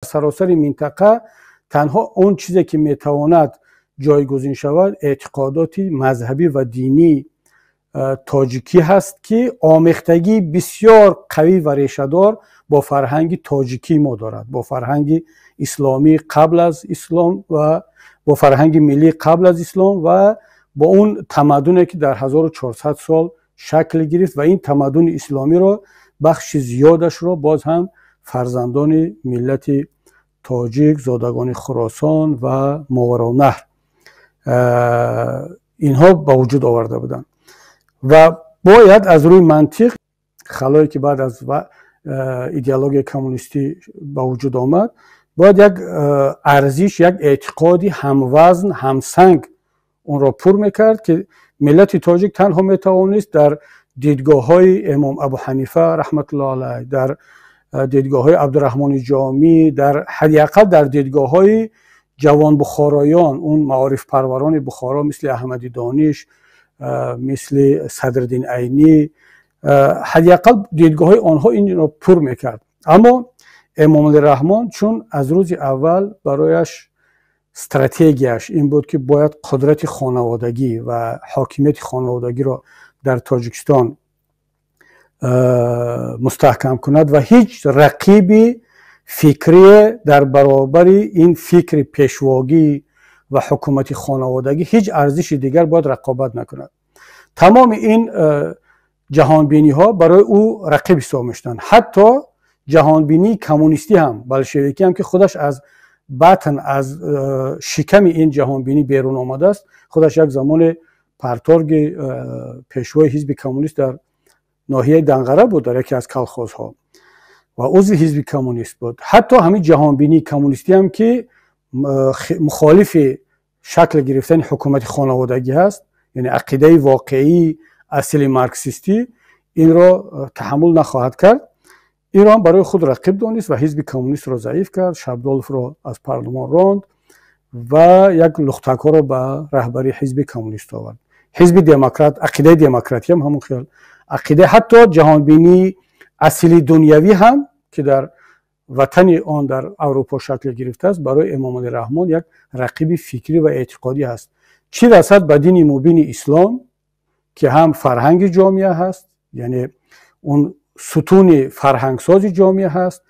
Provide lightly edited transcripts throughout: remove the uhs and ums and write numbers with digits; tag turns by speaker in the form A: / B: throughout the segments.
A: سراسر منطقه تنها اون چیزی که میتواند جایگزین شود اعتقادات مذهبی و دینی تاجیکی هست که آمیختگی بسیار قوی و ریشه‌دار با فرهنگ تاجیکی ما دارد، با فرهنگ اسلامی قبل از اسلام و با فرهنگ ملی قبل از اسلام و با اون تمدنی که در 1400 سال شکل گرفت و این تمدن اسلامی را بخش زیادش را باز هم فرزندان ملت تاجیک، زادگان خراسان و ماوراءالنهر اینها به وجود آورده بودند و باید از روی منطق خلایی که بعد از ایدئولوژی کمونیستی به وجود آمد باید یک ارزش، یک اعتقادی هموزن همسنگ اون را پر میکرد که ملت تاجیک تنها میتوانست در دیدگاه های امام ابو حنیفه رحمت الله علیه، در دیدگاه های عبدالرحمن جامی، در حداقل در دیدگاه های جوان بخارایان، اون معارف پروران بخارا مثل احمدی دانش، مثل صدرالدین عینی، حداقل دیدگاه های آنها این را پر میکرد. اما امام علی رحمان چون از روز اول برایش استراتژیش این بود که باید قدرت خانوادگی و حاکمیت خانوادگی را در تاجیکستان مستحکم کند و هیچ رقیبی فکری در برابر این فکر پیشواگی و حکومت خانوادگی هیچ ارزش دیگر باید رقابت نکند. تمام این جهانبینی ها برای او رقیب حساب میشدند. حتی جهانبینی کمونیستی هم، بلشویکی هم که خودش از بطن از شکم این جهانبینی بیرون آمده است، خودش یک زمان پرتارگ پیشوای حزب کمونیست در ناحیه دنقره بود، در یکی از کلخوزها و عضو حزب کمونیست بود. حتی همین جهانبینی کمونیستی هم که مخالف شکل گرفتن حکومت خانوادگی هست، یعنی عقیده واقعی اصل مارکسیستی، این را تحمل نخواهد کرد. ایران برای خود رقیب دانست و حزب کمونیست را ضعیف کرد، شبدالف را از پارلمان راند و یک لختک‌ها را به رهبری حزب کمونیست آورد. حزب دموکرات، عقیده دموکراتی هم همون خیال عقیده، حتی جهانبینی اصلی دنیوی هم که در وطن آن در اروپا شکل گرفته است، برای امام علی رحمان یک رقیب فکری و اعتقادی هست. چی رسد به دین مبین اسلام که هم فرهنگ جامعه هست، یعنی اون ستون فرهنگساز جامعه هست،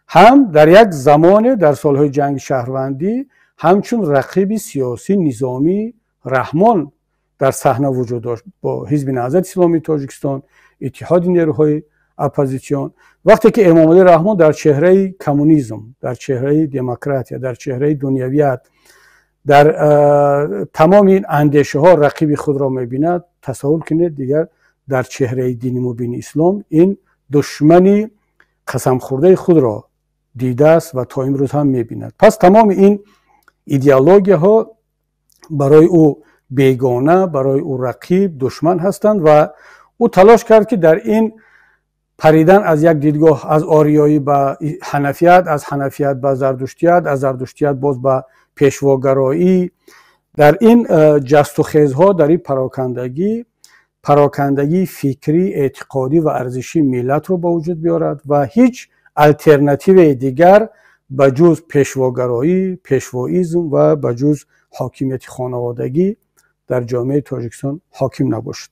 A: هم در یک زمان در سالهای جنگ شهروندی همچون رقیب سیاسی نظامی رحمان در صحنه وجود داشت با حزب نهضت اسلامی تاجیکستان، اتحاد نیروهای اپوزیسیون. وقتی که امام علی رحمان در چهره کمونیسم، در چهره دموکراسی، در چهره دنیویت، در تمام این اندیشه ها رقیب خود را می‌بیند، تصور کنید دیگر در چهره دین مبین اسلام این دشمنی قسم خورده خود را دیده است و تا امروز هم می‌بیند. پس تمام این ایدئولوژی ها برای او بیگانه، برای او رقیب، دشمن هستند و او تلاش کرد که در این پریدن از یک دیدگاه از آریایی به حنفیت، از حنفیت به زردشتیت، از زردشتیت باز به پیشواگرایی، در این جست و خیزها، در این پراکندگی فکری، اعتقادی و ارزشی ملت رو به وجود بیارد و هیچ الटरनेटिव دیگر بجز پیشواگرایی، پیشواییزم و بجز حاکمیت خانوادگی در جامعه تاجیکستان حاکم نباشد.